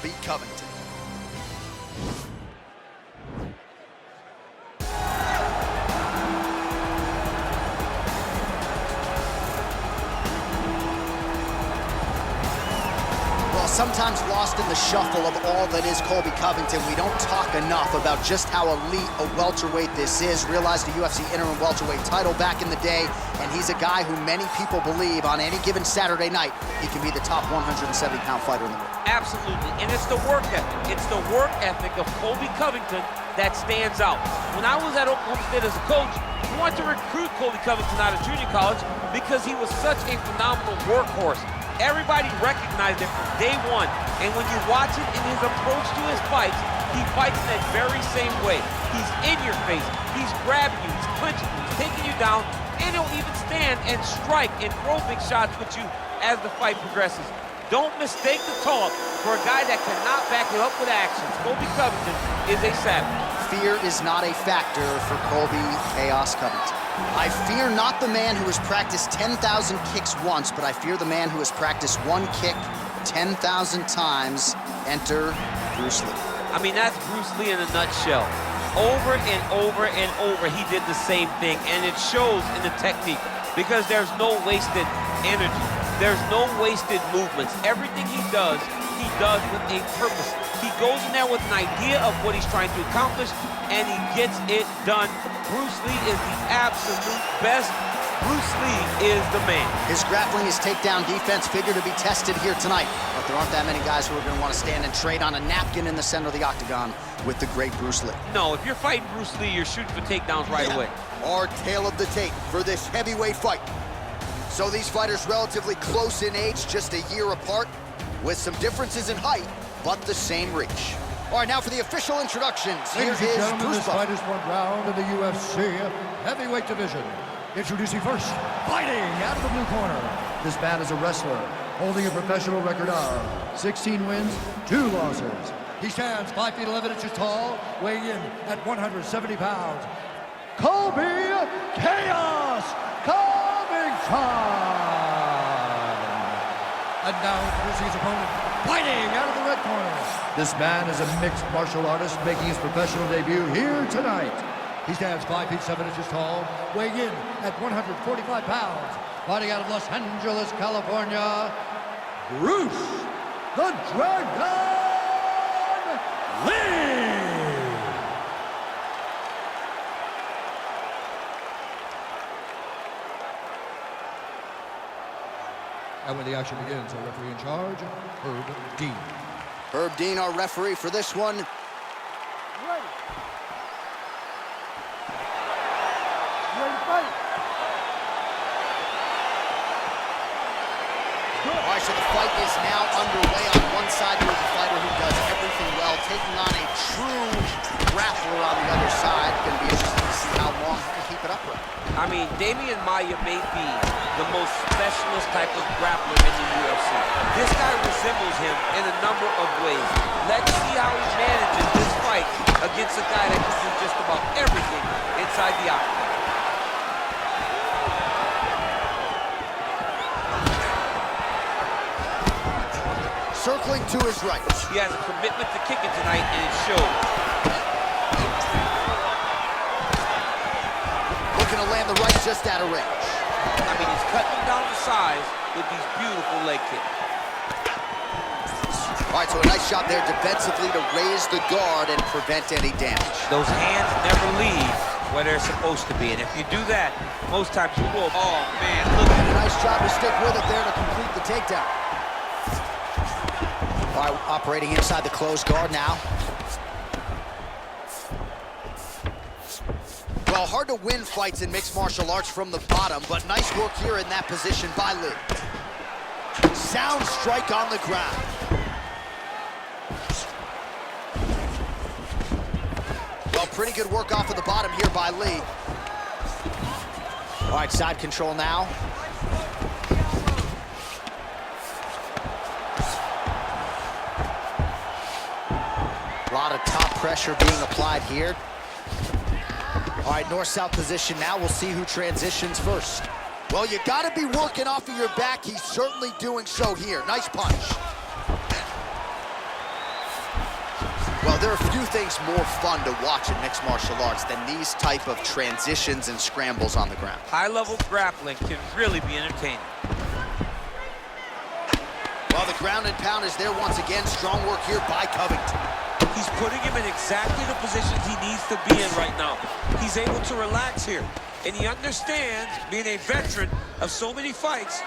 Colby Covington. Sometimes lost in the shuffle of all that is Colby Covington, we don't talk enough about just how elite a welterweight this is. Realized the UFC interim welterweight title back in the day, and he's a guy who many people believe on any given Saturday night, he can be the top 170-pound fighter in the world. Absolutely, and it's the work ethic. It's the work ethic of Colby Covington that stands out. When I was at Oklahoma State as a coach, we wanted to recruit Colby Covington out of junior college because he was such a phenomenal workhorse. Everybody recognized it from day one, and when you watch it in his approach to his fights, he fights that very same way. He's in your face, he's grabbing you, he's punching you, he's taking you down, and he'll even stand and strike and throw big shots with you as the fight progresses. Don't mistake the talk for a guy that cannot back it up with actions. Colby Covington is a savage. Fear is not a factor for Colby Chaos Covington. I fear not the man who has practiced 10,000 kicks once, but I fear the man who has practiced one kick 10,000 times. Enter Bruce Lee. I mean, that's Bruce Lee in a nutshell. Over and over and over, he did the same thing, and it shows in the technique because there's no wasted energy. There's no wasted movements. Everything he does with a purpose. He goes in there with an idea of what he's trying to accomplish, and he gets it done. Bruce Lee is the absolute best. Bruce Lee is the man. His grappling, his takedown defense figure to be tested here tonight, but there aren't that many guys who are going to want to stand and trade on a napkin in the center of the octagon with the great Bruce Lee. No, if you're fighting Bruce Lee, you're shooting for takedowns right away. Our tale of the tape for this heavyweight fight. So these fighters relatively close in age, just a year apart, with some differences in height, but the same reach. All right, now for the official introductions. Here is Bruce. This fight is one round in the UFC heavyweight division. Introducing first, fighting out of the blue corner. This man is a wrestler, holding a professional record of 16 wins, 2 losses. He stands 5 feet 11 inches tall, weighing in at 170 pounds. Colby Chaos Covington! And now introducing his opponent, fighting out of the red corner. This man is a mixed martial artist making his professional debut here tonight. He stands 5 feet 7 inches tall, weighing in at 145 pounds. Fighting out of Los Angeles, California, Bruce the Dragon Lee! And when the action begins, our referee in charge, Herb Dean. Herb Dean, our referee for this one. Ready. Ready to fight. All right, so the fight is now underway. On one side, you have the fighter who does everything well, taking on a true grappler on the other side. Going to be interesting to see how long he can keep it upright. I mean, Damian Maia may be the most specialist type of grappler in the UFC. This guy resembles him in a number of ways. Let's see how he manages this fight against a guy that can do just about everything inside the octagon. Circling to his right. He has a commitment to kicking tonight, and it shows. Looking to land the right just out of range. I mean, he's cutting down the size with these beautiful leg kicks. All right, so a nice shot there defensively to raise the guard and prevent any damage. Those hands never leave where they're supposed to be, and if you do that, most times you will. Oh, man, look at it. A nice job to stick with it there to complete the takedown. All right, operating inside the closed guard now. Well, hard to win fights in mixed martial arts from the bottom, but nice work here in that position by Lee. Sound strike on the ground. Well, pretty good work off of the bottom here by Lee. All right, side control now. A lot of top pressure being applied here. All right, north-south position now. We'll see who transitions first. Well, you gotta be working off of your back. He's certainly doing so here. Nice punch. Well, there are few things more fun to watch in mixed martial arts than these type of transitions and scrambles on the ground. High-level grappling can really be entertaining. Well, the ground and pound is there once again. Strong work here by Covington. He's putting him in exactly the positions he needs to be in right now. He's able to relax here. And he understands, being a veteran of so many fights,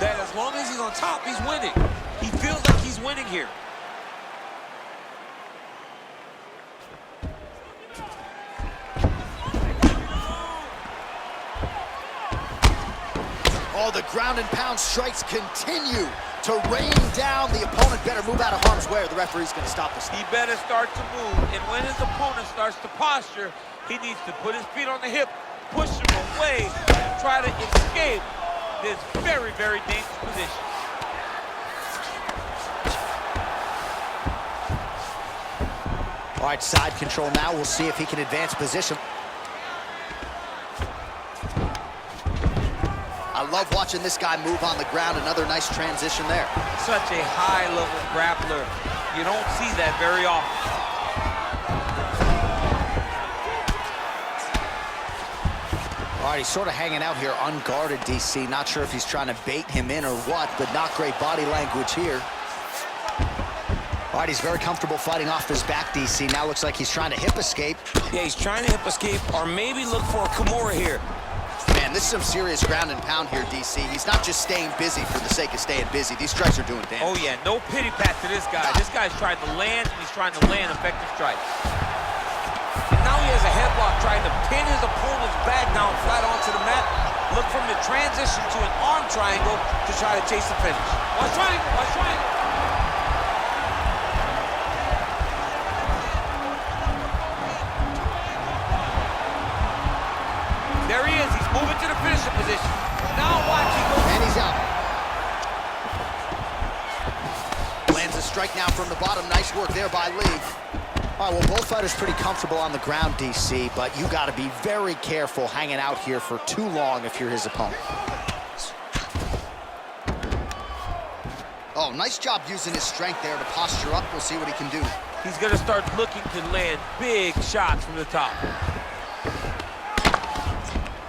that as long as he's on top, he's winning. He feels like he's winning here. Oh, the ground and pound strikes continue to rain down. The opponent better move out of harm's way or the referee's going to stop this. He better start to move, and when his opponent starts to posture, he needs to put his feet on the hip, push him away, and try to escape this very, very dangerous position. All right, side control now. We'll see if he can advance position. I love watching this guy move on the ground. Another nice transition there. Such a high-level grappler. You don't see that very often. All right, he's sort of hanging out here unguarded, DC. Not sure if he's trying to bait him in or what, but not great body language here. All right, he's very comfortable fighting off his back, DC. Now looks like he's trying to hip escape. Yeah, he's trying to hip escape or maybe look for a Kimura here. Man, this is some serious ground and pound here, DC. He's not just staying busy for the sake of staying busy. These strikes are doing damage. Oh, yeah, no pity pat to this guy. This guy's trying to land, and he's trying to land effective strikes. And now he has a headlock trying to pin his opponent's back down flat onto the mat. Look from the transition to an arm triangle to try to chase the finish. Watch triangle, watch triangle. There he is. He's moving to the finisher position. Now watch, he goes. And he's out. Lands a strike now from the bottom. Nice work there by Lee. All right, well, both fighters pretty comfortable on the ground, DC, but you got to be very careful hanging out here for too long if you're his opponent. Oh, nice job using his strength there to posture up. We'll see what he can do. He's going to start looking to land big shots from the top.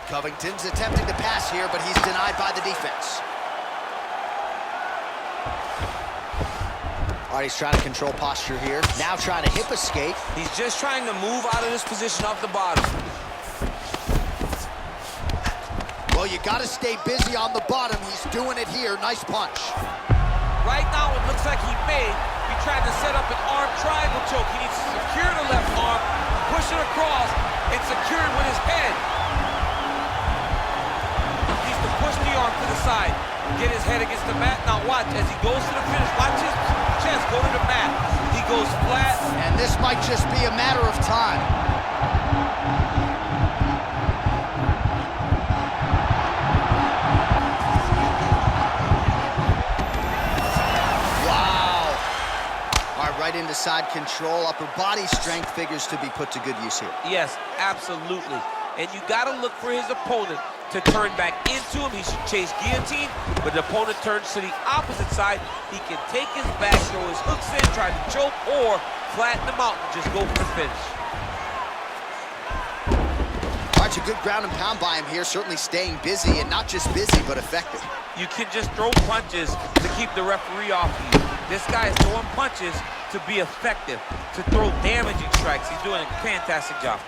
Covington's attempting to pass here, but he's denied by the defense. All right, he's trying to control posture here. Now trying to hip escape. He's just trying to move out of this position off the bottom. Well, you got to stay busy on the bottom. He's doing it here. Nice punch. Right now, it looks like he may be trying to set up an arm triangle choke. He needs to secure the left arm, push it across, and secure it with his head. He needs to push the arm to the side, get his head against the mat. Now watch, as he goes to the finish, watch his chest go to the mat. He goes flat. And this might just be a matter of time. Wow. All right, right into side control. Upper body strength figures to be put to good use here. Yes, absolutely. And you got to look for his opponent to turn back into him. He should chase guillotine, but the opponent turns to the opposite side. He can take his back, throw his hooks in, try to choke, or flatten him out and just go for the finish. All right, a good ground and pound by him here, certainly staying busy, and not just busy, but effective. You can just throw punches to keep the referee off you. This guy is throwing punches to be effective, to throw damaging strikes. He's doing a fantastic job.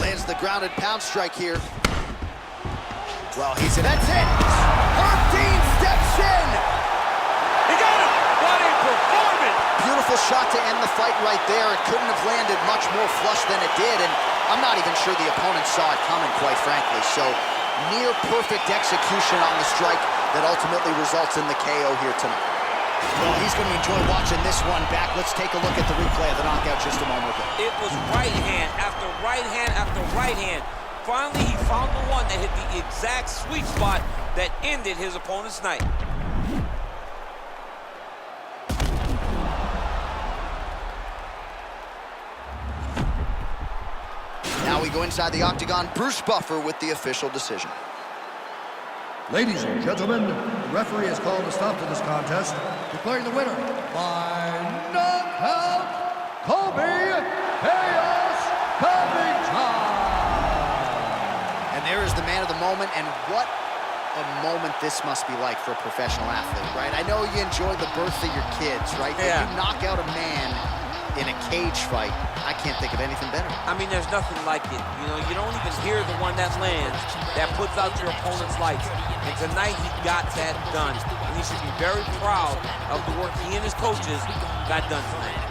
Lands the ground and pound strike here. Well, he's in. That's it! Herb Dean steps in! He got him! What a performance! Beautiful shot to end the fight right there. It couldn't have landed much more flush than it did, and I'm not even sure the opponent saw it coming, quite frankly. So, near perfect execution on the strike that ultimately results in the KO here tonight. Well, he's going to enjoy watching this one back. Let's take a look at the replay of the knockout just a moment ago. It was right hand after right hand after right hand. Finally, he found the one that hit the exact sweet spot that ended his opponent's night. Now we go inside the octagon. Bruce Buffer with the official decision. Ladies and gentlemen, the referee has called a stop to this contest, declaring the winner by knockout And there is the man of the moment, and what a moment this must be like for a professional athlete, right? I know you enjoyed the birth of your kids, right? Yeah. But you knock out a man in a cage fight, I can't think of anything better. I mean, there's nothing like it. You know, you don't even hear the one that lands, that puts out your opponent's lights. And tonight, he got that done. And he should be very proud of the work he and his coaches got done tonight.